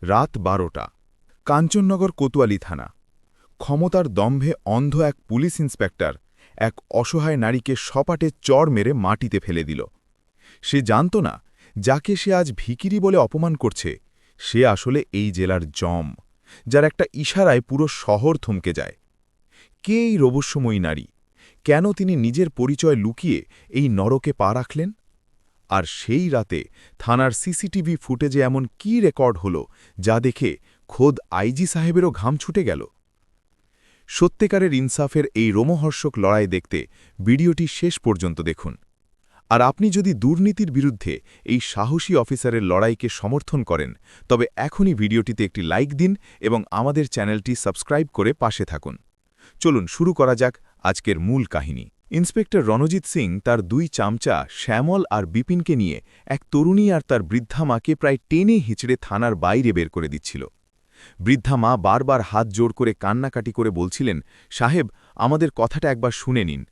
রাত 12টা। কাঞ্চননগর কোতোয়ালি থানা। ক্ষমতার দম্ভে অন্ধ এক পুলিশ ইন্সপেক্টর এক অসহায় নারীকে সপাটে চড় মেরে মাটিতে ফেলে দিল। সে জানত না, যাকে সে আজ ভিখিরি বলে অপমান করছে, সে আসলে এই জেলার জম, যার একটা ইশারায় পুরো শহর থমকে যায়। কে এই রহস্যময়ী নারী? কেন তিনি নিজের পরিচয় লুকিয়ে এই নরকে পা রাখলেন? আর সেই রাতে থানার সিসিটিভি ফুটেজে এমন কী রেকর্ড হল, যা দেখে খোদ আইজি সাহেবেরও ঘাম ছুটে গেল? সত্যিকারের ইনসাফের এই রোমহর্ষক লড়াই দেখতে ভিডিওটি শেষ পর্যন্ত দেখুন। আর আপনি যদি দুর্নীতির বিরুদ্ধে এই সাহসী অফিসারের লড়াইকে সমর্থন করেন, তবে এখনই ভিডিওটিতে একটি লাইক দিন এবং আমাদের চ্যানেলটি সাবস্ক্রাইব করে পাশে থাকুন। চলুন শুরু করা যাক আজকের মূল কাহিনী। ইন্সপেক্টর রণজিৎ সিং তার দুই চামচা শ্যামল আর বিপিনকে নিয়ে এক তরুণী আর তার বৃদ্ধা মাকে প্রায় টেনে হিঁচড়ে থানার বাইরে বের করে দিচ্ছিল। বৃদ্ধা মা বারবার হাত জোড় করে কান্নাকাটি করে বলছিলেন, সাহেব, আমাদের কথাটা একবার শুনে নিন।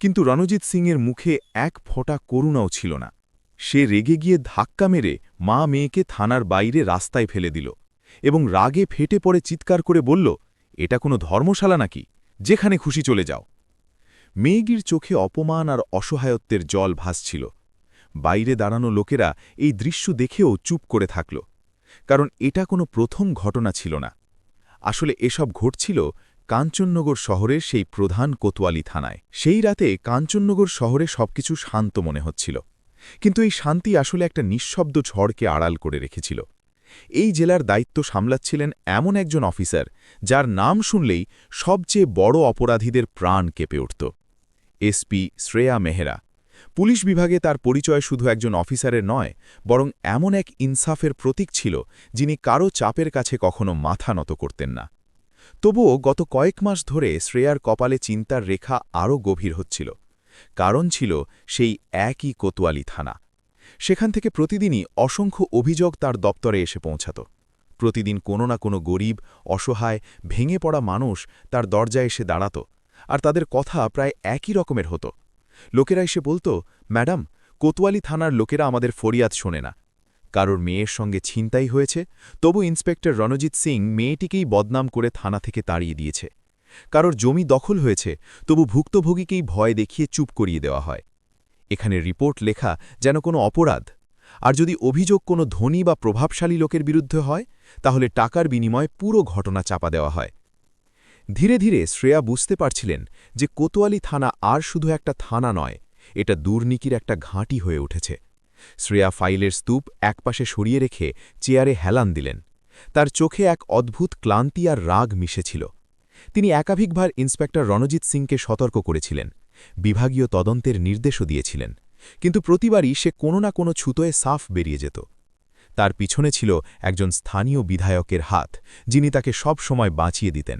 কিন্তু রণজিৎ সিংয়ের মুখে এক ফোঁটা করুণাও ছিল না। সে রেগে গিয়ে ধাক্কা মেরে মা মেয়েকে থানার বাইরে রাস্তায় ফেলে দিল এবং রাগে ফেটে পড়ে চিৎকার করে বলল, এটা কোনো ধর্মশালা নাকি? যেখানে খুশি চলে যাও। মেয়েটির চোখে অপমান আর অসহায়ত্বের জল ভাসছিল। বাইরে দাঁড়ানো লোকেরা এই দৃশ্য দেখেও চুপ করে থাকল, কারণ এটা কোনো প্রথম ঘটনা ছিল না। আসলে এসব ঘটছিল কাঞ্চননগর শহরের সেই প্রধান কোতোয়ালি থানায়। সেই রাতে কাঞ্চননগর শহরে সবকিছু শান্ত মনে হচ্ছিল, কিন্তু এই শান্তি আসলে একটা নিঃশব্দ ঝড়কে আড়াল করে রেখেছিল। এই জেলার দায়িত্ব সামলাচ্ছিলেন এমন একজন অফিসার, যার নাম শুনলেই সবচেয়ে বড় অপরাধীদের প্রাণ কেঁপে উঠত। এসপি শ্রেয়া মেহরা। পুলিশ বিভাগে তার পরিচয় শুধু একজন অফিসারের নয়, বরং এমন এক ইনসাফের প্রতীক ছিল, যিনি কারও চাপের কাছে কখনো মাথা নত করতেন না। তবুও গত কয়েক মাস ধরে শ্রেয়ার কপালে চিন্তার রেখা আরও গভীর হচ্ছিল। কারণ ছিল সেই একই কোতোয়ালি থানা। সেখান থেকে প্রতিদিনই অসংখ্য অভিযোগ তার দপ্তরে এসে পৌঁছাত। প্রতিদিন কোনো না কোনো গরিব, অসহায়, ভেঙে পড়া মানুষ তার দরজায় এসে দাঁড়াত, আর তাদের কথা প্রায় একই রকমের হতো। লোকেরা এসে বলতো, ম্যাডাম, কোতোয়ালি থানার লোকেরা আমাদের ফরিয়াদ শোনে না। কারোর মেয়ের সঙ্গে ছিনতাই হয়েছে, তবু ইন্সপেক্টর রণজিৎ সিং মেয়েটিকেই বদনাম করে থানা থেকে তাড়িয়ে দিয়েছে। কারোর জমি দখল হয়েছে, তবু ভুক্তভোগীকেই ভয় দেখিয়ে চুপ করিয়ে দেওয়া হয়। এখানে রিপোর্ট লেখা যেন কোনো অপরাধ। আর যদি অভিযোগ কোনো ধনী বা প্রভাবশালী লোকের বিরুদ্ধে হয়, তাহলে টাকার বিনিময়ে পুরো ঘটনা চাপা দেওয়া হয়। ধীরে ধীরে শ্রেয়া বুঝতে পারছিলেন যে কোতোয়ালি থানা আর শুধু একটা থানা নয়, এটা দুর্নীতির একটা ঘাঁটি হয়ে উঠেছে। শ্রেয়া ফাইলের স্তূপ একপাশে সরিয়ে রেখে চেয়ারে হেলান দিলেন। তার চোখে এক অদ্ভুত ক্লান্তি আর রাগ মিশেছিল। তিনি একাধিকবার ইন্সপেক্টর রণজিৎ সিংকে সতর্ক করেছিলেন, বিভাগীয় তদন্তের নির্দেশও দিয়েছিলেন, কিন্তু প্রতিবারই সে কোনো না কোনো ছুতোয় সাফ বেরিয়ে যেত। তার পিছনে ছিল একজন স্থানীয় বিধায়কের হাত, যিনি তাকে সব সময় বাঁচিয়ে দিতেন।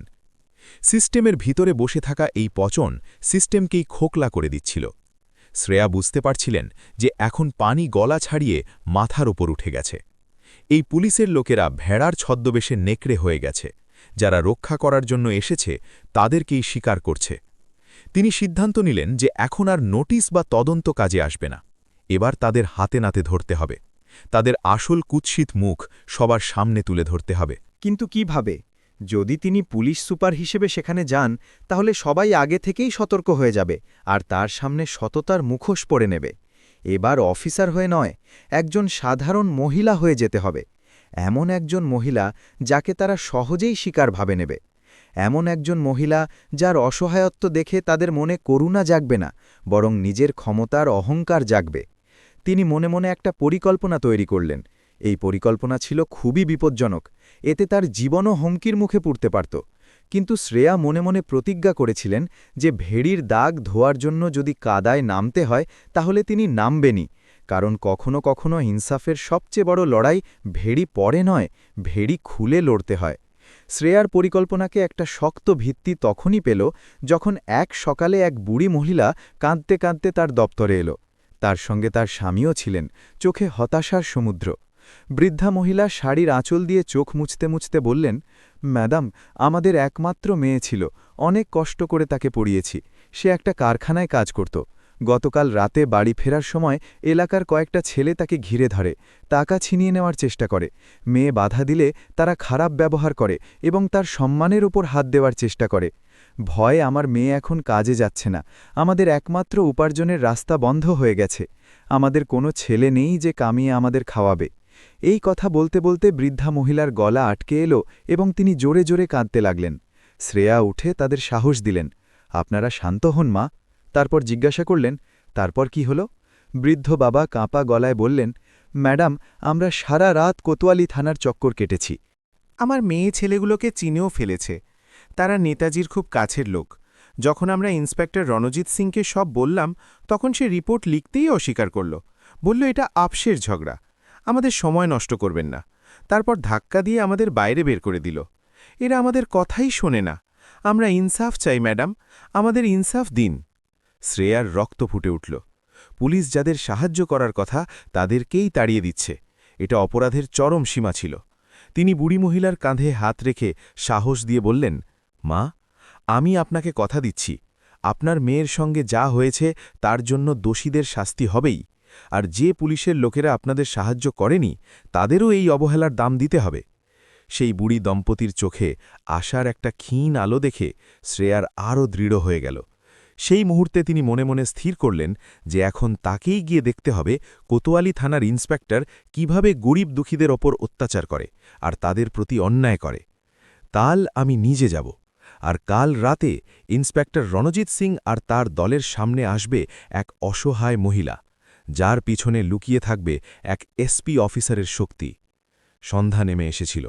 সিস্টেমের ভিতরে বসে থাকা এই পচন সিস্টেমকেই খোকলা করে দিচ্ছিল। শ্রেয়া বুঝতে পারছিলেন যে এখন পানি গলা ছাড়িয়ে মাথার ওপর উঠে গেছে। এই পুলিশের লোকেরা ভেড়ার ছদ্মবেশে নেকড়ে হয়ে গেছে। যারা রক্ষা করার জন্য এসেছে তাদেরকেই স্বীকার করছে। তিনি সিদ্ধান্ত নিলেন যে এখন আর নোটিশ বা তদন্ত কাজে আসবে না। এবার তাদের হাতে নাতে ধরতে হবে। তাদের আসল কুৎসিত মুখ সবার সামনে তুলে ধরতে হবে। কিন্তু কিভাবে? যদি তিনি পুলিশ সুপার হিসেবে সেখানে যান, তাহলে সবাই আগে থেকেই সতর্ক হয়ে যাবে আর তার সামনে সততার মুখোশ পরে নেবে। এবার অফিসার হয়ে নয়, একজন সাধারণ মহিলা হয়ে যেতে হবে। এমন একজন মহিলা যাকে তারা সহজেই শিকার ভাবে নেবে। এমন একজন মহিলা যার অসহায়ত্ব দেখে তাদের মনে করুণা জাগবে না, বরং নিজের ক্ষমতার অহংকার জাগবে। তিনি মনে মনে একটা পরিকল্পনা তৈরি করলেন। এই পরিকল্পনা ছিল খুবই বিপজ্জনক। এতে তার জীবনও হুমকির মুখে পড়তে পারত। কিন্তু শ্রেয়া মনে মনে প্রতিজ্ঞা করেছিলেন যে ভেড়ির দাগ ধোয়ার জন্য যদি কাদায় নামতে হয়, তাহলে তিনি নামবেনই। কারণ কখনো কখনো ইনসাফের সবচেয়ে বড় লড়াই ভেড়ি পরে নয়, ভেড়ি খুলে লড়তে হয়। শ্রেয়ার পরিকল্পনাকে একটা শক্ত ভিত্তি তখনই পেল, যখন এক সকালে এক বুড়ি মহিলা কাঁদতে কাঁদতে তার দপ্তরে এলো। তার সঙ্গে তার স্বামীও ছিলেন, চোখে হতাশার সমুদ্র। বৃদ্ধা মহিলা শাড়ির আঁচল দিয়ে চোখ মুছতে মুছতে বললেন, ম্যাডাম, আমাদের একমাত্র মেয়ে ছিল, অনেক কষ্ট করে তাকে পড়িয়েছি। সে একটা কারখানায় কাজ করত। গতকাল রাতে বাড়ি ফেরার সময় এলাকার কয়েকটা ছেলে তাকে ঘিরে ধরে, টাকা ছিনিয়ে নেওয়ার চেষ্টা করে। মেয়ে বাধা দিলে তারা খারাপ ব্যবহার করে এবং তার সম্মানের উপর হাত দেওয়ার চেষ্টা করে। ভয়ে আমার মেয়ে এখন কাজে যাচ্ছে না, আমাদের একমাত্র উপার্জনের রাস্তা বন্ধ হয়ে গেছে। আমাদের কোনো ছেলে নেই যে কামিয়ে আমাদের খাওয়াবে। এই কথা বলতে বলতে বৃদ্ধা মহিলার গলা আটকে এলো এবং তিনি জোরে জোরে কাঁদতে লাগলেন। শ্রেয়া উঠে তাদের সাহস দিলেন, আপনারা শান্ত হন মা। তারপর জিজ্ঞাসা করলেন, তারপর কি হলো? বৃদ্ধ বাবা কাঁপা গলায় বললেন, ম্যাডাম, আমরা সারা রাত কোতোয়ালি থানার চক্কর কেটেছি। আমার মেয়ে ছেলেগুলোকে চিনেও ফেলেছে। তারা নেতাজির খুব কাছের লোক। যখন আমরা ইন্সপেক্টর রণজিৎ সিংকে সব বললাম, তখন সে রিপোর্ট লিখতেই অস্বীকার করল। বলল এটা আপসের ঝগড়া, আমাদের সময় নষ্ট করবেন না। তারপর ধাক্কা দিয়ে আমাদের বাইরে বের করে দিল। এরা আমাদের কথাই শোনে না। আমরা ইনসাফ চাই ম্যাডাম, আমাদের ইনসাফ দিন। শ্রেয়ার রক্ত ফুটে উঠল। পুলিশ যাদের সাহায্য করার কথা তাদেরকেই তাড়িয়ে দিচ্ছে। এটা অপরাধের চরম সীমা ছিল। তিনি বুড়ি মহিলার কাঁধে হাত রেখে সাহস দিয়ে বললেন, মা, আমি আপনাকে কথা দিচ্ছি, আপনার মেয়ের সঙ্গে যা হয়েছে তার জন্য দোষীদের শাস্তি হবেই, আর যে পুলিশের লোকেরা আপনাদের সাহায্য করেনি তাদেরও এই অবহেলার দাম দিতে হবে। সেই বুড়ি দম্পতির চোখে আশার একটা ক্ষীণ আলো দেখে শ্রেয়ার আরও দৃঢ় হয়ে গেল। সেই মুহূর্তে তিনি মনে মনে স্থির করলেন যে এখন তাকেই গিয়ে দেখতে হবে কোতোয়ালি থানার ইন্সপেক্টর কিভাবে গরিব দুঃখীদের ওপর অত্যাচার করে আর তাদের প্রতি অন্যায় করে। কাল আমি নিজে যাব, আর কাল রাতে ইন্সপেক্টর রণজিৎ সিং আর তার দলের সামনে আসবে এক অসহায় মহিলা, যার পিছনে লুকিয়ে থাকবে এক এসপি অফিসারের শক্তি। সন্ধ্যা নেমে এসেছিল।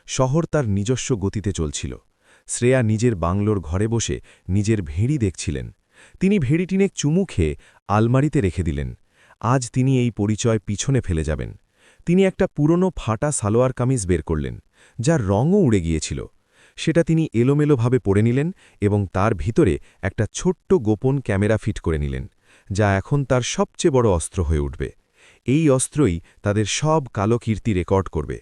শহর তার নিজস্ব গতিতে চলছিল। শ্রেয়া নিজের বাংলোর ঘরে বসে নিজের ভেড়ি দেখছিলেন। তিনি ভেড়িটিনে চুমু খেয়ে আলমারিতে রেখে দিলেন। আজ তিনি এই পরিচয় পিছনে ফেলে যাবেন। তিনি একটা পুরনো ফাটা সালোয়ার কামিজ বের করলেন, যার রঙও উড়ে গিয়েছিল। সেটা তিনি এলোমেলোভাবে পরে নিলেন এবং তার ভিতরে একটা ছোট্ট গোপন ক্যামেরা ফিট করে নিলেন, যা এখন তার সবচেয়ে বড় অস্ত্র হয়ে উঠবে। এই অস্ত্রই তাদের সব কালো কীর্তি রেকর্ড করবে।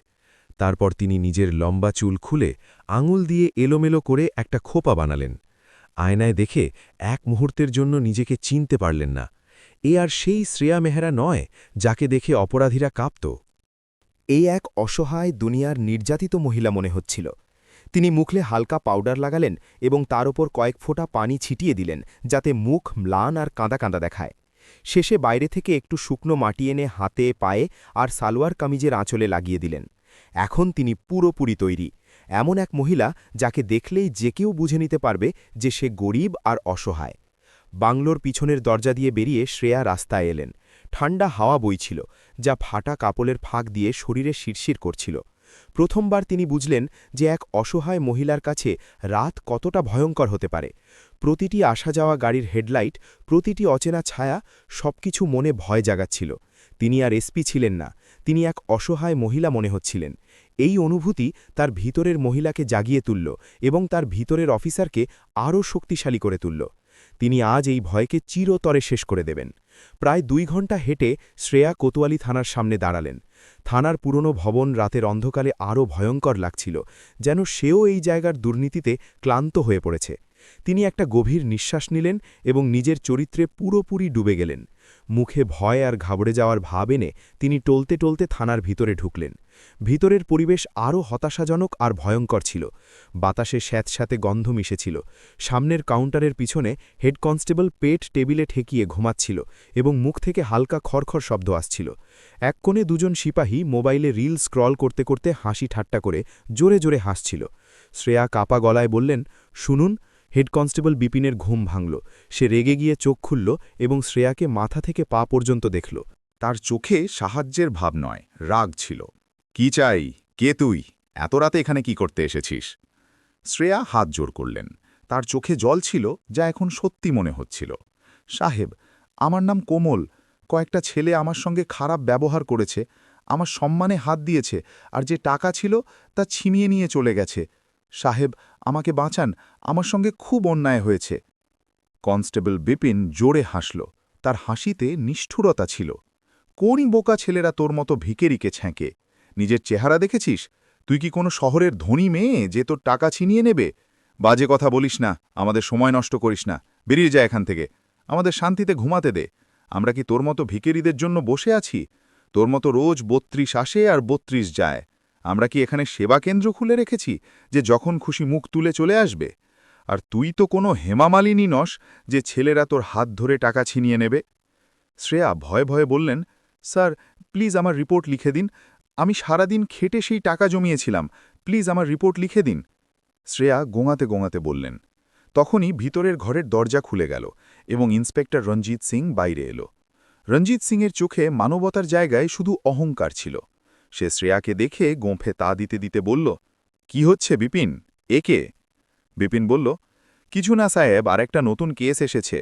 তারপর তিনি নিজের লম্বা চুল খুলে আঙুল দিয়ে এলোমেলো করে একটা খোপা বানালেন। আয়নায় দেখে এক মুহূর্তের জন্য নিজেকে চিনতে পারলেন না। এ আর সেই শ্রেয়া মেহরা নয় যাকে দেখে অপরাধীরা কাঁপত। এই এক অসহায় দুনিয়ার নির্যাতিত মহিলা মনে হচ্ছিল। তিনি মুখে হালকা পাউডার লাগালেন এবং তার ওপর কয়েক ফোঁটা পানি ছিটিয়ে দিলেন, যাতে মুখ ম্লান আর কাঁদা কাঁদা দেখায়। শেষে বাইরে থেকে একটু শুকনো মাটি এনে হাতে, পায়ে আর সালোয়ার কামিজের আঁচলে লাগিয়ে দিলেন। এখন তিনি পুরোপুরি তৈরি, এমন এক মহিলা যাকে দেখলেই যে কেউ বুঝে নিতে পারবে যে সে গরিব আর অসহায়। বাংলোর পিছনের দরজা দিয়ে বেরিয়ে শ্রেয়া রাস্তায় এলেন। ঠান্ডা হাওয়া বইছিল, যা ফাটা কাপড়ের ফাঁক দিয়ে শরীরে শিরশির করছিল। প্রথমবার তিনি বুঝলেন যে এক অসহায় মহিলার কাছে রাত কতটা ভয়ঙ্কর হতে পারে। প্রতিটি আসা যাওয়া গাড়ির হেডলাইট, প্রতিটি অচেনা ছায়া, সবকিছু মনে ভয় জাগাচ্ছিল। তিনি আর এসপি ছিলেন না, তিনি এক অসহায় মহিলা মনে হচ্ছিলেন। এই অনুভূতি তার ভিতরের মহিলাকে জাগিয়ে তুলল এবং তার ভিতরের অফিসারকে আরও শক্তিশালী করে তুলল। তিনি আজ এই ভয়কে চিরতরে শেষ করে দেবেন। প্রায় 2 ঘণ্টা হেঁটে শ্রেয়া কোতোয়ালি থানার সামনে দাঁড়ালেন। থানার পুরনো ভবন রাতের অন্ধকারে আরও ভয়ঙ্কর লাগছিল, যেন সেও এই জায়গার দুর্নীতিতে ক্লান্ত হয়ে পড়েছে। তিনি একটা গভীর নিঃশ্বাস নিলেন এবং নিজের চরিত্রে পুরোপুরি ডুবে গেলেন। মুখে ভয় আর ঘাবড়ে যাওয়ার ভাব এনে তিনি টলতে টলতে থানার ভিতরে ঢুকলেন। ভিতরের পরিবেশ আরও হতাশাজনক আর ভয়ঙ্কর ছিল। বাতাসে স্যাঁতস্যাঁতে গন্ধ মিশেছিল। সামনের কাউন্টারের পিছনে হেড কনস্টেবল পেট টেবিলে ঠেকিয়ে ঘুমাচ্ছিল এবং মুখ থেকে হালকা খড়খড় শব্দ আসছিল। এক কোণে 2 জন সিপাহী মোবাইলে রিল স্ক্রল করতে করতে হাসি ঠাট্টা করে জোরে জোরে হাসছিল। শ্রেয়া কাপা গলায় বললেন, শুনুন। হেড কনস্টেবল বিপিনের ঘুম ভাঙল। সে রেগে গিয়ে চোখ খুলল এবং শ্রেয়াকে মাথা থেকে পা পর্যন্ত দেখল। তার চোখে সাহায্যের ভাব নয়, রাগ ছিল। কি চাই? কে তুই? এত রাতে এখানে কি করতে এসেছিস? শ্রেয়া হাত জোর করলেন। তার চোখে জল ছিল, যা এখন সত্যি মনে হচ্ছিল। সাহেব, আমার নাম কোমল। কয়েকটা ছেলে আমার সঙ্গে খারাপ ব্যবহার করেছে, আমার সম্মানে হাত দিয়েছে, আর যে টাকা ছিল তা ছিনিয়ে নিয়ে চলে গেছে। সাহেব, আমাকে বাঁচান, আমার সঙ্গে খুব অন্যায় হয়েছে। কনস্টেবল বিপিন জোরে হাসল। তার হাসিতে নিষ্ঠুরতা ছিল। কোনই বোকা ছেলেরা তোর মতো ভিকেরিকে ছ্যাঁকে? নিজের চেহারা দেখেছিস? তুই কি কোনো শহরের ধনী মেয়ে যে তোর টাকা ছিনিয়ে নেবে? বাজে কথা বলিস না, আমাদের সময় নষ্ট করিস না, বেরিয়ে যা এখান থেকে। আমাদের শান্তিতে ঘুমাতে দে। আমরা কি তোর মতো ভিখিরিদের জন্য বসে আছি? তোর মতো রোজ ৩২ আসে আর ৩২ যায়। আমরা কি এখানে সেবা কেন্দ্র খুলে রেখেছি যে যখন খুশি মুখ তুলে চলে আসবে? আর তুই তো কোনো হেমামালিনী নস যে ছেলেরা তোর হাত ধরে টাকা ছিনিয়ে নেবে। শ্রেয়া ভয়ে ভয়ে বললেন, স্যার প্লিজ আমার রিপোর্ট লিখে দিন। আমি সারাদিন খেটে সেই টাকা জমিয়েছিলাম, প্লিজ আমার রিপোর্ট লিখে দিন। শ্রেয়া গোঙাতে গোঙাতে বললেন। তখনই ভিতরের ঘরের দরজা খুলে গেল এবং ইন্সপেক্টর রঞ্জিত সিং বাইরে এলো। রঞ্জিত সিংয়ের চোখে মানবতার জায়গায় শুধু অহংকার ছিল। সে শ্রেয়াকে দেখে গোঁফে তা দিতে দিতে বলল, কি হচ্ছে বিপিন, একে? বিপিন বলল, কিছু না সাহেব, আর একটা নতুন কেস এসেছে।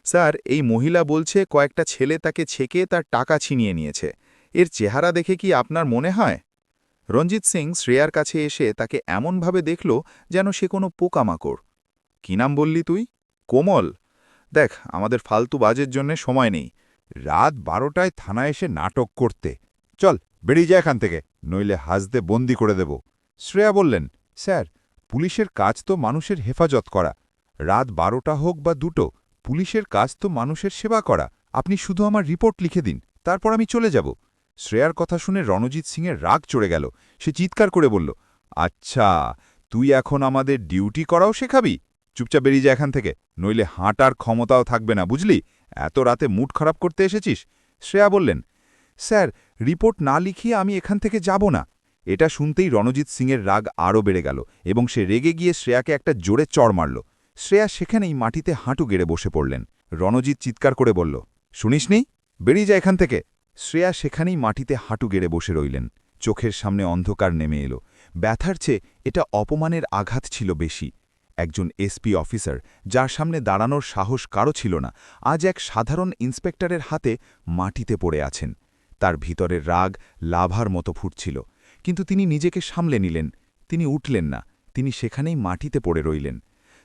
স্যার, এই মহিলা বলছে কয়েকটা ছেলে তাকে ছেকে তার টাকা ছিনিয়ে নিয়েছে। এর চেহারা দেখে কি আপনার মনে হয়? রঞ্জিত সিং শ্রেয়ার কাছে এসে তাকে এমনভাবে দেখল যেন সে কোনো পোকামাকড়। কি নাম বললি তুই? কোমল। দেখ, আমাদের ফালতু বাজের জন্য সময় নেই। রাত 12টায় থানায় এসে নাটক করতে। চল বেরিয়ে যা এখান থেকে, নইলে হাজতে বন্দি করে দেব। শ্রেয়া বললেন, স্যার, পুলিশের কাজ তো মানুষের হেফাজত করা। রাত 12টা হোক বা 2টো, পুলিশের কাজ তো মানুষের সেবা করা। আপনি শুধু আমার রিপোর্ট লিখে দিন, তারপর আমি চলে যাব। শ্রেয়ার কথা শুনে রণজিৎ সিংয়ের রাগ চড়ে গেল। সে চিৎকার করে বলল, আচ্ছা, তুই এখন আমাদের ডিউটি করাও শেখাবি? চুপচাপ বেরিয়ে যা এখান থেকে, নইলে হাঁটার ক্ষমতাও থাকবে না, বুঝলি? এত রাতে মুড খারাপ করতে এসেছিস? শ্রেয়া বললেন, স্যার, রিপোর্ট না লিখিয়ে আমি এখান থেকে যাব না। এটা শুনতেই রণজিৎ সিংয়ের রাগ আরও বেড়ে গেল এবং সে রেগে গিয়ে শ্রেয়াকে একটা জোরে চড় মারল। শ্রেয়া সেখানেই মাটিতে হাঁটু গেড়ে বসে পড়লেন। রণজিৎ চিৎকার করে বলল, শুনিসনি? বেরিয়ে যা এখান থেকে। শ্রেয়া সেখানেই মাটিতে হাঁটু গেড়ে বসে রইলেন। চোখের সামনে অন্ধকার নেমে এলো। ব্যথার চেয়ে এটা অপমানের আঘাত ছিল বেশি। একজন এসপি অফিসার, যার সামনে দাঁড়ানোর সাহস কারও ছিল না, আজ এক সাধারণ ইন্সপেক্টরের হাতে মাটিতে পড়ে আছেন। তার ভিতরের রাগ লাভার মতো ফুটছিল, কিন্তু তিনি নিজেকে সামলে নিলেন। তিনি উঠলেন না, তিনি সেখানেই মাটিতে পড়ে রইলেন।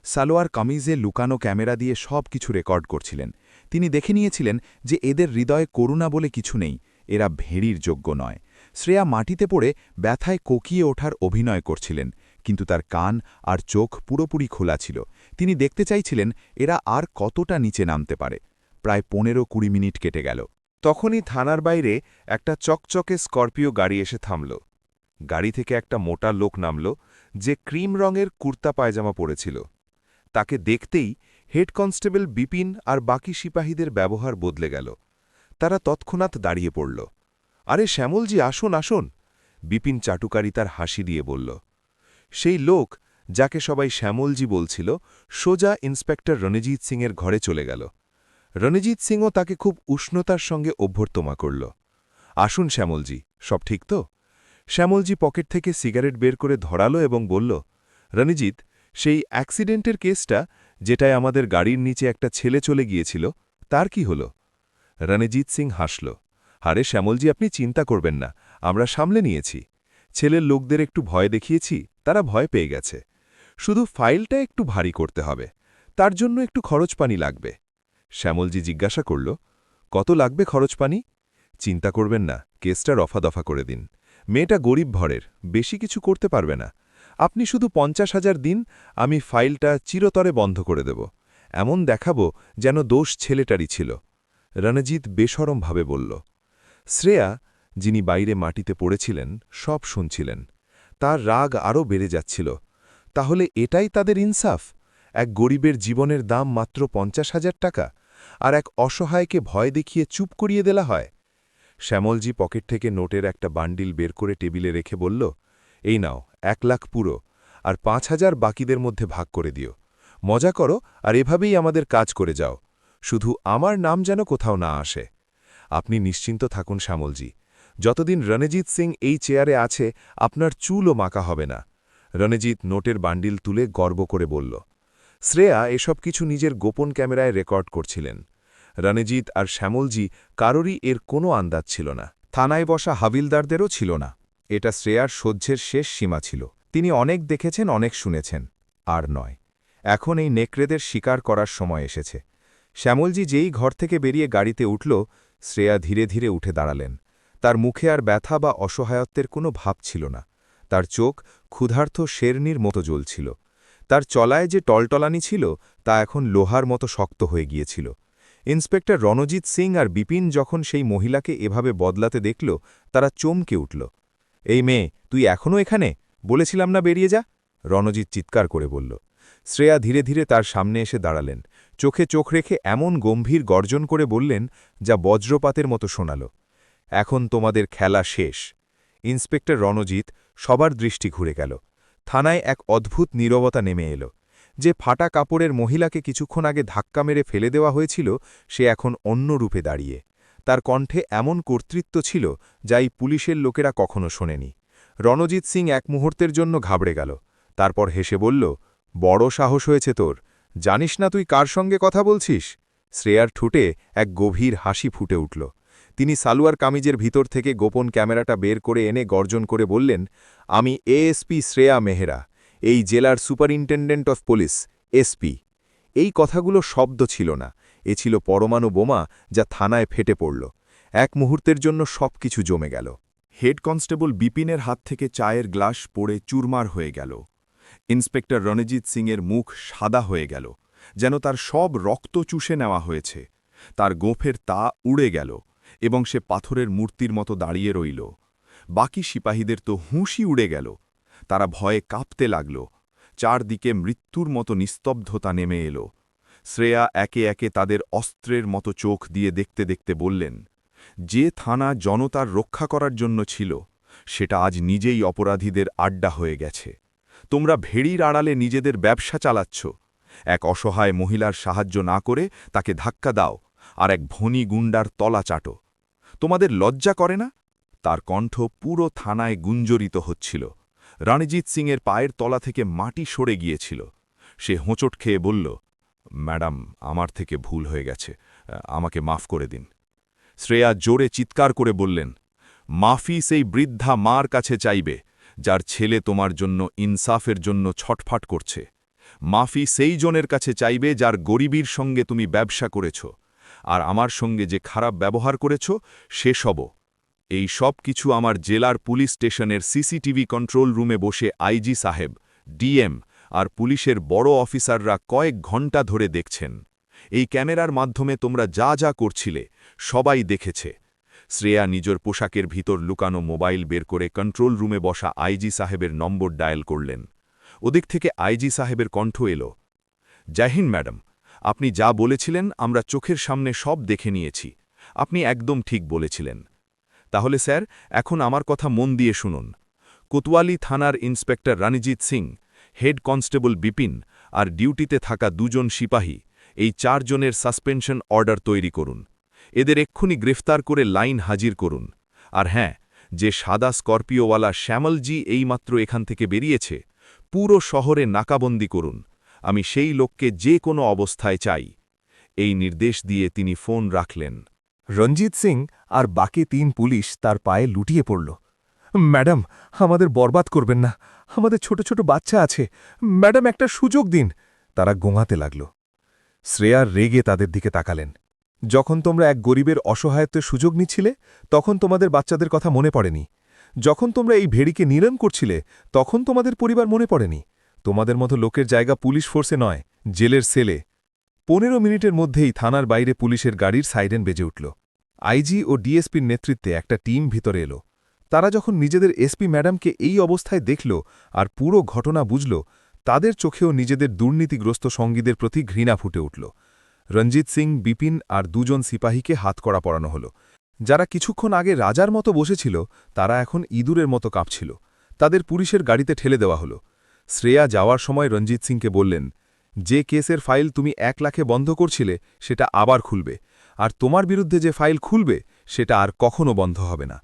সালোয়ার কামিজে লুকানো ক্যামেরা দিয়ে সব কিছু রেকর্ড করছিলেন। তিনি দেখে নিয়েছিলেন যে এদের হৃদয়ে করুণা বলে কিছু নেই, এরা ভেড়ির যোগ্য নয়। শ্রেয়া মাটিতে পড়ে ব্যথায় কোকিয়ে ওঠার অভিনয় করছিলেন, কিন্তু তার কান আর চোখ পুরোপুরি খোলা ছিল। তিনি দেখতে চাইছিলেন এরা আর কতটা নিচে নামতে পারে। প্রায় 15-20 মিনিট কেটে গেল। তখনই থানার বাইরে একটা চকচকে স্করপিও গাড়ি এসে থামল। গাড়ি থেকে একটা মোটা লোক নামল, যে ক্রিম রঙের কুর্তা পায়জামা পরেছিল। তাকে দেখতেই হেড কনস্টেবল বিপিন আর বাকি সিপাহীদের ব্যবহার বদলে গেল। তারা তৎক্ষণাৎ দাঁড়িয়ে পড়ল। আরে শ্যামলজি, আসুন আসুন, বিপিন চাটুকারি তার হাসি দিয়ে বলল। সেই লোক, যাকে সবাই শ্যামলজি বলছিল, সোজা ইন্সপেক্টর রণজিৎ সিংয়ের ঘরে চলে গেল। রণজিৎ সিংও তাকে খুব উষ্ণতার সঙ্গে অভ্যর্থনা করল। আসুন শ্যামলজি, সব ঠিক তো? শ্যামলজি পকেট থেকে সিগারেট বের করে ধরালো এবং বলল, রণজিৎ, সেই অ্যাক্সিডেন্টের কেসটা, যেটায় আমাদের গাড়ির নিচে একটা ছেলে চলে গিয়েছিল, তার কি হল? রণজিৎ সিং হাসল। আরে শ্যামলজি, আপনি চিন্তা করবেন না, আমরা সামলে নিয়েছি। ছেলের লোকদের একটু ভয় দেখিয়েছি, তারা ভয় পেয়ে গেছে। শুধু ফাইলটা একটু ভারী করতে হবে, তার জন্য একটু খরচপানি লাগবে। শ্যামলজি জিজ্ঞাসা করল, কত লাগবে খরচপানি? চিন্তা করবেন না, কেসটা রফাদফা করে দিন। মেয়েটা গরিব ঘরের, বেশি কিছু করতে পারবে না। আপনি শুধু 50,000 দিন, আমি ফাইলটা চিরতরে বন্ধ করে দেব। এমন দেখাবো যেন দোষ ছেলেটারই ছিল। রণজিৎ বেশরমভাবে বলল। শ্রেয়া, যিনি বাইরে মাটিতে পড়েছিলেন, সব শুনছিলেন। তার রাগ আরও বেড়ে যাচ্ছিল। তাহলে এটাই তাদের ইনসাফ? এক গরিবের জীবনের দাম মাত্র 50,000 টাকা, আর এক অসহায়কে ভয় দেখিয়ে চুপ করিয়ে দেওয়া হয়? শ্যামলজি পকেট থেকে নোটের একটা বান্ডিল বের করে টেবিলে রেখে বলল, এই নাও, 1 লাখ পুরো, আর 5,000 বাকিদের মধ্যে ভাগ করে দিও। মজা করো আর এভাবেই আমাদের কাজ করে যাও। শুধু আমার নাম যেন কোথাও না আসে। আপনি নিশ্চিন্ত থাকুন শ্যামলজি, যতদিন রণজিৎ সিং এই চেয়ারে আছে আপনার চুলও মাকা হবে না। রণজিৎ নোটের বান্ডিল তুলে গর্ব করে বলল। শ্রেয়া এসব কিছু নিজের গোপন ক্যামেরায় রেকর্ড করছিলেন। রণজিৎ আর শ্যামলজি কারোরই এর কোনো আন্দাজ ছিল না। থানায় বসা হাবিলদারদেরও ছিল না। এটা শ্রেয়ার সহ্যের শেষ সীমা ছিল। তিনি অনেক দেখেছেন, অনেক শুনেছেন, আর নয়। এখন এই নেকড়েদের শিকার করার সময় এসেছে। শ্যামলজি যেই ঘর থেকে বেরিয়ে গাড়িতে উঠল, শ্রেয়া ধীরে ধীরে উঠে দাঁড়ালেন। তার মুখে আর ব্যথা বা অসহায়ত্বের কোনো ভাব ছিল না। তার চোখ ক্ষুধার্ত শেরনির মতো জ্বলছিল। তার চলায় যে টলটলানি ছিল, তা এখন লোহার মতো শক্ত হয়ে গিয়েছিল। ইন্সপেক্টর রণজিৎ সিং আর বিপিন যখন সেই মহিলাকে এভাবে বদলাতে দেখল তারা চমকে উঠল। এই মেয়ে, তুই এখনও এখানে? বলেছিলাম না বেরিয়ে যা। রণজিৎ চিৎকার করে বলল। শ্রেয়া ধীরে ধীরে তার সামনে এসে দাঁড়ালেন, চোখে চোখ রেখে এমন গম্ভীর গর্জন করে বললেন যা বজ্রপাতের মতো শোনাল, এখন তোমাদের খেলা শেষ। ইন্সপেক্টর রণজিৎ সবার দৃষ্টি ঘুরে গেল। থানায় এক অদ্ভুত নীরবতা নেমে এলো। যে ফাটা কাপড়ের মহিলাকে কিছুক্ষণ আগে ধাক্কা মেরে ফেলে দেওয়া হয়েছিল সে এখন অন্য রূপে দাঁড়িয়ে। তার কণ্ঠে এমন কর্তৃত্ব ছিল যা এই পুলিশের লোকেরা কখনো শোনেনি। রণজিৎ সিং এক মুহূর্তের জন্য ঘাবড়ে গেল, তারপর হেসে বলল, বড় সাহস হয়েছে তোর। জানিস না তুই কার সঙ্গে কথা বলছিস? শ্রেয়ার ঠোঁটে এক গভীর হাসি ফুটে উঠল। তিনি সালোয়ার কামিজের ভিতর থেকে গোপন ক্যামেরাটা বের করে এনে গর্জন করে বললেন, আমি এএসপি শ্রেয়া মেহরা, এই জেলার সুপারিনটেন্ডেন্ট অফ পুলিশ, এসপি। এই কথাগুলো শব্দ ছিল না, এ ছিল পরমাণু বোমা যা থানায় ফেটে পড়ল। এক মুহূর্তের জন্য সবকিছু জমে গেল। হেড কনস্টেবল বিপিনের হাত থেকে চায়ের গ্লাস পড়ে চুরমার হয়ে গেল। ইন্সপেক্টর রণজিৎ সিংয়ের মুখ সাদা হয়ে গেল, যেন তার সব রক্ত চুষে নেওয়া হয়েছে। তার গোঁফের তা উড়ে গেল এবং সে পাথরের মূর্তির মতো দাঁড়িয়ে রইল। বাকি সিপাহীদের তো হুঁশই উড়ে গেল। তারা ভয়ে কাঁপতে লাগল। চারদিকে মৃত্যুর মতো নিস্তব্ধতা নেমে এলো। শ্রেয়া একে একে তাদের অস্ত্রের মতো চোখ দিয়ে দেখতে দেখতে বললেন, যে থানা জনতার রক্ষা করার জন্য ছিল সেটা আজ নিজেই অপরাধীদের আড্ডা হয়ে গেছে। তোমরা ভেড়ির আড়ালে নিজেদের ব্যবসা চালাচ্ছ। এক অসহায় মহিলার সাহায্য না করে তাকে ধাক্কা দাও, আর এক ধনী গুন্ডার তলা চাটো। তোমাদের লজ্জা করে না? তার কণ্ঠ পুরো থানায় গুঞ্জরিত হচ্ছিল। রণজিৎ সিংয়ের পায়ের তলা থেকে মাটি সরে গিয়েছিল। সে হোঁচট খেয়ে বলল, ম্যাডাম, আমার থেকে ভুল হয়ে গেছে, আমাকে মাফ করে দিন। শ্রেয়া জোরে চিৎকার করে বললেন, মাফি সেই বৃদ্ধা মার কাছে চাইবে যার ছেলে তোমার জন্য ইনসাফের জন্য ছটফাট করছে। মাফি সেই জনের কাছে চাইবে যার গরিবীর সঙ্গে তুমি ব্যবসা করেছ, আর আমার সঙ্গে যে খারাপ ব্যবহার করেছ সে সবও। এই সব কিছু আমার জেলার পুলিশ স্টেশনের সিসিটিভি কন্ট্রোল রুমে বসে আইজি সাহেব, ডিএম আর পুলিশের বড় অফিসাররা কয়েক ঘণ্টা ধরে দেখছেন। এই ক্যামেরার মাধ্যমে তোমরা যা যা করছিলে সবাই দেখেছে। শ্রেয়া নিজের পোশাকের ভিতর লুকানো মোবাইল বের করে কন্ট্রোল রুমে বসা আইজি সাহেবের নম্বর ডায়াল করলেন। ওদিক থেকে আইজি সাহেবের কণ্ঠ এলো, জয় হিন্দ ম্যাডাম, আপনি যা বলেছিলেন আমরা চোখের সামনে সব দেখে নিয়েছি। আপনি একদম ঠিক বলেছিলেন। তাহলে স্যার, এখন আমার কথা মন দিয়ে শুনুন। কোতোয়ালি থানার inspector Ranjit Singh, head constable Bipin আর ডিউটিতে থাকা দুজন সিপাহী, এই 4 জনের সাসপেনশন অর্ডার তৈরি করুন। এদের এক্ষুনি গ্রেফতার করে লাইন হাজির করুন। আর হ্যাঁ, যে সাদা স্করপিওওয়ালা শ্যামলজি এইমাত্র এখান থেকে বেরিয়েছে, পুরো শহরে নাকাবন্দি করুন। আমি সেই লোককে যে কোনো অবস্থায় চাই। এই নির্দেশ দিয়ে তিনি ফোন রাখলেন। রঞ্জিত সিং আর বাকি 3 পুলিশ তার পায়ে লুটিয়ে পড়ল। ম্যাডাম, আমাদের বরবাদ করবেন না, আমাদের ছোট ছোট বাচ্চা আছে, ম্যাডাম একটা সুযোগ দিন। তারা গোঙাতে লাগল। শ্রেয়ার রেগে তাদের দিকে তাকালেন। যখন তোমরা এক গরিবের অসহায়ত্বের সুযোগ নিচ্ছিলে তখন তোমাদের বাচ্চাদের কথা মনে পড়েনি। যখন তোমরা এই ভেড়িকে নিলাম করছিলে তখন তোমাদের পরিবার মনে পড়েনি। তোমাদের মতো লোকের জায়গা পুলিশ ফোর্সে নয়, জেলের সেলে। 15 মিনিটের মধ্যেই থানার বাইরে পুলিশের গাড়ির সাইরেন বেজে উঠল। আইজি ও ডিএসপির নেতৃত্বে একটা টিম ভিতরে এলো। তারা যখন নিজেদের এসপি ম্যাডামকে এই অবস্থায় দেখল আর পুরো ঘটনা বুঝল, তাদের চোখেও নিজেদের দুর্নীতিগ্রস্ত সঙ্গীদের প্রতি ঘৃণা ফুটে উঠল। রঞ্জিত সিং, বিপিন আর 2 জন সিপাহীকে হাতকড়া পরানো হল। যারা কিছুক্ষণ আগে রাজার মতো বসেছিল তারা এখন ইঁদুরের মতো কাঁপছিল। তাদের পুলিশের গাড়িতে ঠেলে দেওয়া হল। শ্রেয়া যাওয়ার সময় রঞ্জিত সিংকে বললেন, যে কেসের ফাইল তুমি 1 লাখে বন্ধ করছিলে সেটা আবার খুলবে, আর তোমার বিরুদ্ধে যে ফাইল খুলবে সেটা আর কখনো বন্ধ হবে না।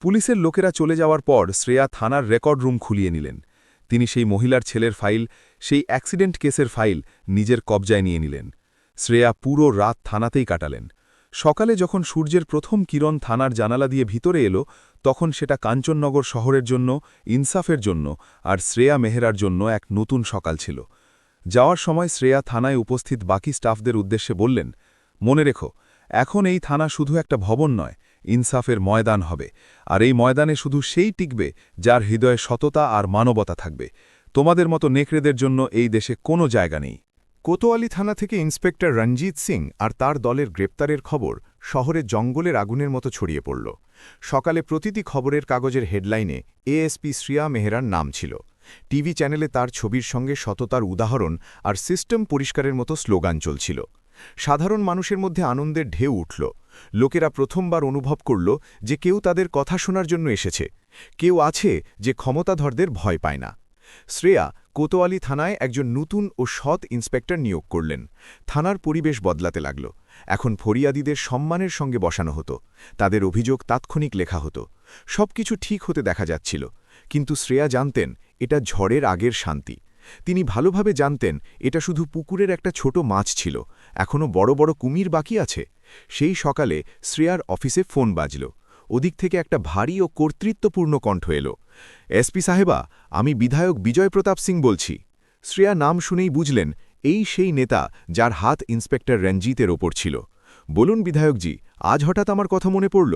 পুলিশের লোকেরা চলে যাওয়ার পর শ্রেয়া থানার রেকর্ড রুম খুলিয়ে নিলেন। তিনি সেই মহিলার ছেলের ফাইল, সেই অ্যাক্সিডেন্ট কেসের ফাইল নিজের কবজায় নিয়ে নিলেন। শ্রেয়া পুরো রাত থানাতেই কাটালেন। সকালে যখন সূর্যের প্রথম কিরণ থানার জানালা দিয়ে ভিতরে এলো তখন সেটা কাঞ্চননগর শহরের জন্য, ইনসাফের জন্য আর শ্রেয়া মেহরার জন্য এক নতুন সকাল ছিল। যাওয়ার সময় শ্রেয়া থানায় উপস্থিত বাকি স্টাফদের উদ্দেশ্যে বললেন, মনে রেখো, এখন এই থানা শুধু একটা ভবন নয়, ইনসাফের ময়দান হবে। আর এই ময়দানে শুধু সেই টিকবে যার হৃদয়ে সততা আর মানবতা থাকবে। তোমাদের মতো নেকড়েদের জন্য এই দেশে কোনো জায়গা নেই। কোতোয়ালি থানা থেকে ইন্সপেক্টর রঞ্জিত সিং আর তার দলের গ্রেপ্তারের খবর শহরে জঙ্গলের আগুনের মতো ছড়িয়ে পড়ল। সকালে প্রতিটি খবরের কাগজের হেডলাইনে এএসপি শ্রেয়া মেহরার নাম ছিল। টিভি চ্যানেলে তার ছবির সঙ্গে সততার উদাহরণ আর সিস্টেম পরিষ্কারের মতো স্লোগান চলছিল। সাধারণ মানুষের মধ্যে আনন্দের ঢেউ উঠল। লোকেরা প্রথমবার অনুভব করল যে কেউ তাদের কথা শোনার জন্য এসেছে, কেউ আছে যে ক্ষমতাধরদের ভয় পায় না। শ্রেয়া কোতোয়ালি থানায় একজন নতুন ও সৎ ইন্সপেক্টর নিয়োগ করলেন। থানার পরিবেশ বদলাতে লাগল। এখন ফরিয়াদিদের সম্মানের সঙ্গে বসানো হতো, তাদের অভিযোগ তাৎক্ষণিক লেখা হতো। সবকিছু ঠিক হতে দেখা যাচ্ছিল, কিন্তু শ্রেয়া জানতেন এটা ঝড়ের আগের শান্তি। তিনি ভালোভাবে জানতেন এটা শুধু পুকুরের একটা ছোট মাছ ছিল, এখনও বড় বড় কুমির বাকি আছে। সেই সকালে শ্রেয়ার অফিসে ফোন বাজল। ওদিক থেকে একটা ভারী ও কর্তৃত্বপূর্ণ কণ্ঠ এলো। এসপি সাহেবা, আমি বিধায়ক বিজয় প্রতাপ সিং বলছি। শ্রেয়া নাম শুনেই বুঝলেন এই সেই নেতা যার হাত ইন্সপেক্টর রঞ্জিতের ওপর ছিল। বলুন বিধায়কজি, আজ হঠাৎ আমার কথা মনে পড়ল।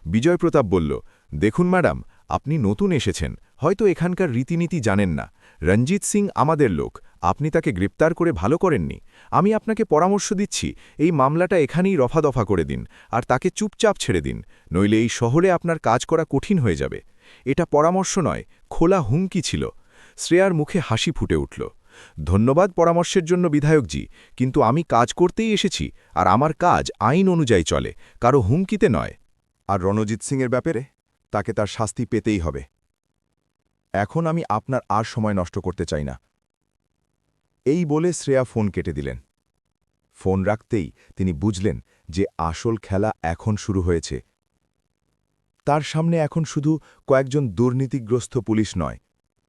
বিজয় প্রতাপ বলল, দেখুন ম্যাডাম, আপনি নতুন এসেছেন, হয়তো এখানকার রীতিনীতি জানেন না। রঞ্জিত সিং আমাদের লোক, আপনি তাকে গ্রেপ্তার করে ভালো করেননি। আমি আপনাকে পরামর্শ দিচ্ছি, এই মামলাটা এখানেই রফাদফা করে দিন আর তাকে চুপচাপ ছেড়ে দিন, নইলে এই শহরে আপনার কাজ করা কঠিন হয়ে যাবে। এটা পরামর্শ নয়, খোলা হুমকি ছিল। শ্রেয়ার মুখে হাসি ফুটে উঠল। ধন্যবাদ পরামর্শের জন্য বিধায়কজি, কিন্তু আমি কাজ করতেই এসেছি আর আমার কাজ আইন অনুযায়ী চলে, কারো হুমকিতে নয়। আর রণজিৎ সিংয়ের ব্যাপারে তাকে তার শাস্তি পেতেই হবে। এখন আমি আপনার আর সময় নষ্ট করতে চাই না। এই বলে শ্রেয়া ফোন কেটে দিলেন। ফোন রাখতেই তিনি বুঝলেন যে আসল খেলা এখন শুরু হয়েছে। তার সামনে এখন শুধু কয়েকজন দুর্নীতিগ্রস্ত পুলিশ নয়,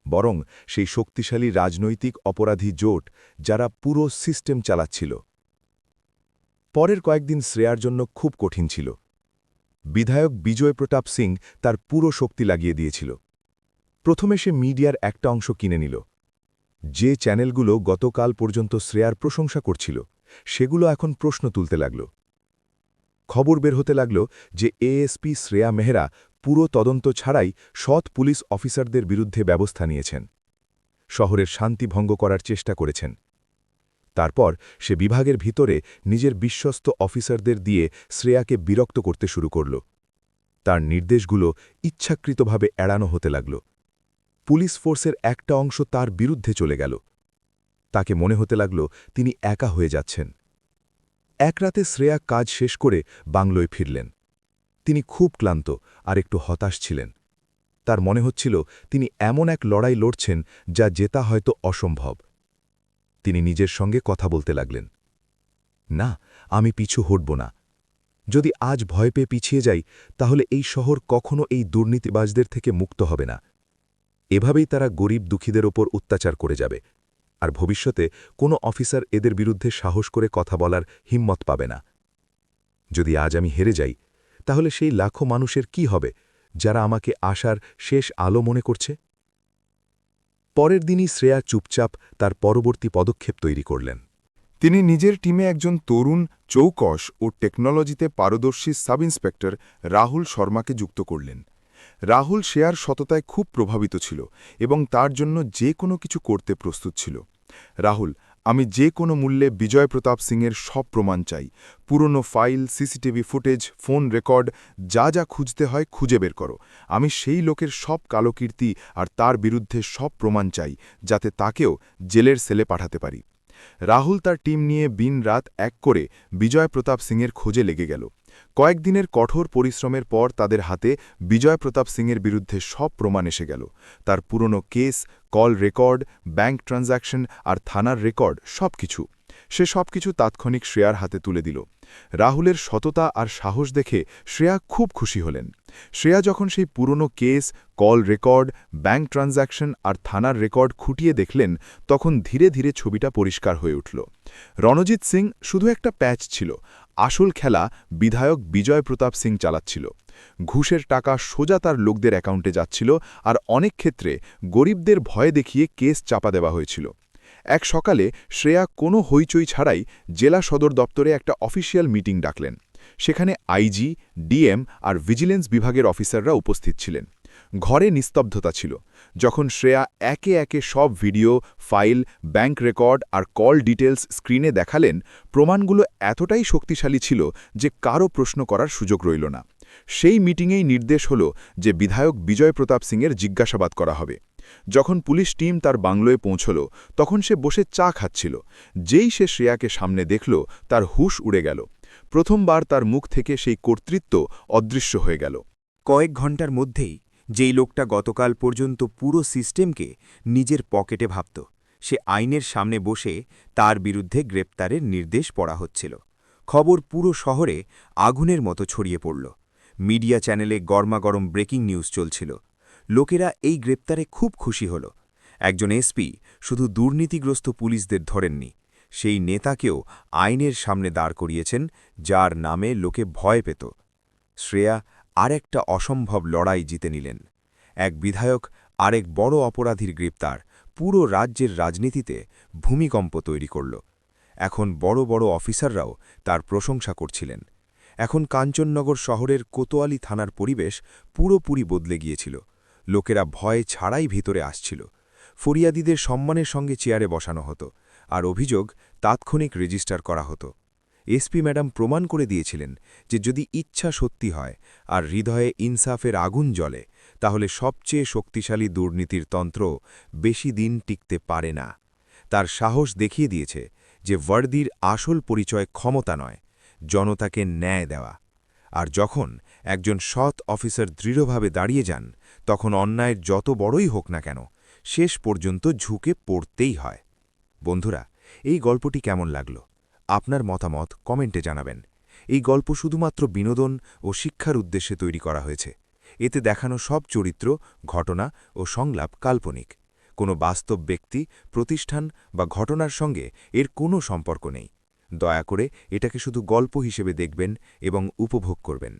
বরং সেই শক্তিশালী রাজনৈতিক অপরাধী জোট যারা পুরো সিস্টেম চালাচ্ছিল। পরের কয়েকদিন শ্রেয়ার জন্য খুব কঠিন ছিল। বিধায়ক বিজয় প্রতাপ সিং তার পুরো শক্তি লাগিয়ে দিয়েছিল। প্রথমে সে মিডিয়ার একটা অংশ কিনে নিল। যে চ্যানেলগুলো গতকাল পর্যন্ত শ্রেয়ার প্রশংসা করছিল, সেগুলো এখন প্রশ্ন তুলতে লাগল। খবর বের হতে লাগল যে এএসপি শ্রেয়া মেহরা পুরো তদন্ত ছাড়াই সৎ পুলিশ অফিসারদের বিরুদ্ধে ব্যবস্থা নিয়েছেন, শহরের শান্তি ভঙ্গ করার চেষ্টা করেছেন। তারপর সে বিভাগের ভিতরে নিজের বিশ্বস্ত অফিসারদের দিয়ে শ্রেয়াকে বিরক্ত করতে শুরু করল। তার নির্দেশগুলো ইচ্ছাকৃতভাবে এড়ানো হতে লাগল। পুলিশ ফোর্সের একটা অংশ তার বিরুদ্ধে চলে গেল। তাকে মনে হতে লাগল তিনি একা হয়ে যাচ্ছেন। এক রাতে শ্রেয়া কাজ শেষ করে বাংলোয় ফিরলেন। তিনি খুব ক্লান্ত আর একটু হতাশ ছিলেন। তার মনে হচ্ছিল তিনি এমন এক লড়াই লড়ছেন যা জেতা হয়তো অসম্ভব। তিনি নিজের সঙ্গে কথা বলতে লাগলেন, না, আমি পিছু হটব না। যদি আজ ভয় পেয়ে পিছিয়ে যাই, তাহলে এই শহর কখনো এই দুর্নীতিবাজদের থেকে মুক্ত হবে না। এভাবেই তারা গরিব দুঃখীদের ওপর অত্যাচার করে যাবে, আর ভবিষ্যতে কোনো অফিসার এদের বিরুদ্ধে সাহস করে কথা বলার হিম্মত পাবে না। যদি আজ আমি হেরে যাই, তাহলে সেই লাখো মানুষের কি হবে যারা আমাকে আশার শেষ আলো মনে করছে? পরের দিনই শ্রেয়া চুপচাপ তার পরবর্তী পদক্ষেপ তৈরি করলেন। তিনি নিজের টিমে একজন তরুণ, চৌকস ও টেকনোলজিতে পারদর্শী সাব ইন্সপেক্টর রাহুল শর্মাকে যুক্ত করলেন। রাহুল শেয়ার সততায় খুব প্রভাবিত ছিল এবং তার জন্য যে কোনো কিছু করতে প্রস্তুত ছিল। রাহুল, আমি যে কোনো মূল্যে বিজয় প্রতাপ সিংয়ের সব প্রমাণ চাই। পুরনো file, CCTV footage, phone record, যা যা খুঁজতে হয় খুঁজে বের করো। আমি সেই লোকের সব কালোকীর্তি আর তার বিরুদ্ধে সব প্রমাণ চাই, যাতে তাকেও জেলের সেলে পাঠাতে পারি। রাহুল তার টিম নিয়ে দিন-রাত এক করে বিজয় প্রতাপ সিংয়ের খোঁজে লেগে গেল। কয়েকদিনের কঠোর পরিশ্রমের পর তাদের হাতে বিজয় প্রতাপ সিংয়ের বিরুদ্ধে সব প্রমাণ এসে গেল। তার পুরনো case, call record, bank transaction আর থানার রেকর্ড, সবকিছু। সে সবকিছু তাৎক্ষণিক শ্রেয়ার হাতে তুলে দিল। রাহুলের সততা আর সাহস দেখে শ্রেয়া খুব খুশি হলেন। শ্রেয়া যখন সেই পুরনো case, call record, bank transaction আর থানার রেকর্ড খুঁটিয়ে দেখলেন, তখন ধীরে ধীরে ছবিটা পরিষ্কার হয়ে উঠল। রণজিৎ সিং শুধু একটা প্যাচ ছিল, আসল খেলা বিধায়ক বিজয় প্রতাপ সিং চালাচ্ছিল। ঘুষের টাকা সোজা তার লোকদের অ্যাকাউন্টে যাচ্ছিল, আর অনেক ক্ষেত্রে গরিবদের ভয় দেখিয়ে কেস চাপা দেওয়া হয়েছিল। এক সকালে শ্রেয়া কোনো হইচই ছাড়াই জেলা সদর দপ্তরে একটা অফিসিয়াল মিটিং ডাকলেন। সেখানে আইজি, ডিএম আর ভিজিলেন্স বিভাগের অফিসাররা উপস্থিত ছিলেন। ঘরে নিস্তব্ধতা ছিল। যখন শ্রেয়া একে একে সব ভিডিও, ফাইল, ব্যাংক রেকর্ড আর কল ডিটেলস স্ক্রিনে দেখালেন, প্রমাণগুলো এতটাই শক্তিশালী ছিল যে কারও প্রশ্ন করার সুযোগ রইল না। সেই মিটিংয়েই নির্দেশ হল যে বিধায়ক বিজয় প্রতাপ সিংয়ের জিজ্ঞাসাবাদ করা হবে। যখন পুলিশ টিম তার বাংলোয় পৌঁছল, তখন সে বসে চা খাচ্ছিল। যেই সে শ্রেয়াকে সামনে দেখল, তার হুঁশ উড়ে গেল। প্রথমবার তার মুখ থেকে সেই কর্তৃত্ব অদৃশ্য হয়ে গেল। কয়েক ঘণ্টার মধ্যেই যেই লোকটা গতকাল পর্যন্ত পুরো সিস্টেমকে নিজের পকেটে ভাবত, সে আইনের সামনে বসে তার বিরুদ্ধে গ্রেপ্তারের নির্দেশ পড়া হচ্ছিল। খবর পুরো শহরে আগুনের মতো ছড়িয়ে পড়ল। মিডিয়া চ্যানেলে গরমাগরম ব্রেকিং নিউজ চলছিল। লোকেরা এই গ্রেপ্তারে খুব খুশি হল। একজন এসপি শুধু দুর্নীতিগ্রস্ত পুলিশদের ধরেননি, সেই নেতাকেও আইনের সামনে দাঁড় করিয়েছেন, যার নামে লোকে ভয় পেত। শ্রেয়া আরেকটা অসম্ভব লড়াই জিতে নিলেন। এক বিধায়ক আরেক বড় অপরাধীর গ্রেপ্তার পুরো রাজ্যের রাজনীতিতে ভূমিকম্প তৈরি করল। এখন বড় বড় অফিসাররাও তার প্রশংসা করছিলেন। এখন কাঞ্চননগর শহরের কোতোয়ালি থানার পরিবেশ পুরোপুরি বদলে গিয়েছিল। লোকেরা ভয় ছাড়াই ভিতরে আসছিল। ফরিয়াদিদের সম্মানের সঙ্গে চেয়ারে বসানো হতো, আর অভিযোগ তাৎক্ষণিক রেজিস্টার করা হতো। এসপি ম্যাডাম প্রমাণ করে দিয়েছিলেন যে যদি ইচ্ছা সত্যি হয় আর হৃদয়ে ইনসাফের আগুন জ্বলে, তাহলে সবচেয়ে শক্তিশালী দুর্নীতির তন্ত্র বেশি দিন টিকতে পারে না। তার সাহস দেখিয়ে দিয়েছে যে ওয়ার্দির আসল পরিচয় ক্ষমতা নয়, জনতাকে ন্যায় দেওয়া। আর যখন একজন সৎ অফিসার দৃঢ়ভাবে দাঁড়িয়ে যান, তখন অন্যায়ের যত বড়ই হোক না কেন, শেষ পর্যন্ত ঝুঁকে পড়তেই হয়। বন্ধুরা, এই গল্পটি কেমন লাগলো? আপনার মতামত কমেন্টে জানাবেন। এই গল্প শুধুমাত্র বিনোদন ও শিক্ষার উদ্দেশ্যে তৈরি করা হয়েছে। এতে দেখানো সব চরিত্র, ঘটনা ও সংলাপ কাল্পনিক। কোনো বাস্তব ব্যক্তি, প্রতিষ্ঠান বা ঘটনার সঙ্গে এর কোনো সম্পর্ক নেই। দয়া করে এটাকে শুধু গল্প হিসেবে দেখবেন এবং উপভোগ করবেন।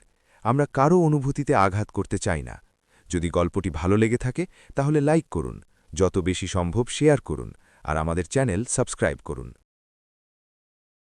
আমরা কারও অনুভূতিতে আঘাত করতে চাই না। যদি গল্পটি ভালো লেগে থাকে তাহলে লাইক করুন, যত বেশি সম্ভব শেয়ার করুন, আর আমাদের চ্যানেল সাবস্ক্রাইব করুন।